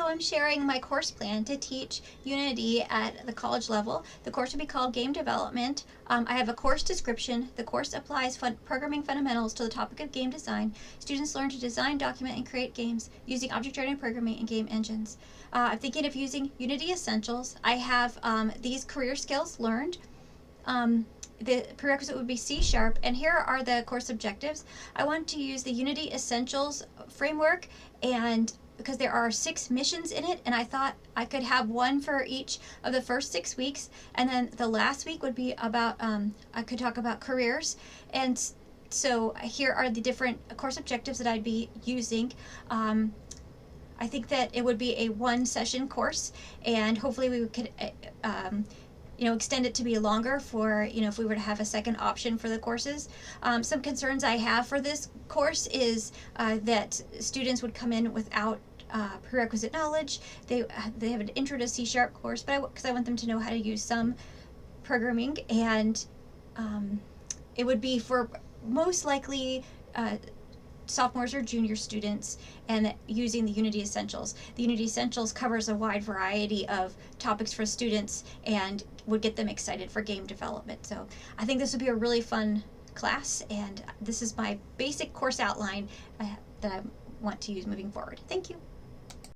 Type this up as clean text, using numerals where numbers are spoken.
I'm sharing my course plan to teach Unity at the college level. The course will be called Game Development. I have a course description. The course applies programming fundamentals to the topic of game design. Students learn to design, document, and create games using object-oriented programming and game engines. I'm thinking of using Unity Essentials. I have these career skills learned. The prerequisite would be C#, and here are the course objectives. I want to use the Unity Essentials framework, and because there are 6 missions in it, and I thought I could have one for each of the first 6 weeks, and then the last week would be about, I could talk about careers. And so here are the different course objectives that I'd be using. I think that it would be a 1-session course, and hopefully we could extend it to be longer for, if we were to have a second option for the courses. Some concerns I have for this course is that students would come in without prerequisite knowledge. They have an intro to C# course, but because I want them to know how to use some programming, and it would be for most likely sophomores or junior students, and using the Unity Essentials. The Unity Essentials covers a wide variety of topics for students and would get them excited for game development. So I think this would be a really fun class, and this is my basic course outline that I want to use moving forward. Thank you.